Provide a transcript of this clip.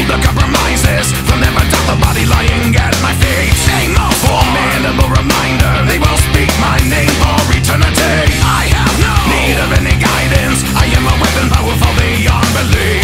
the compromises. They'll never doubt the body lying at my feet. Formidable reminder, they will speak my name for eternity. I have no need of any guidance. I am a weapon powerful beyond belief.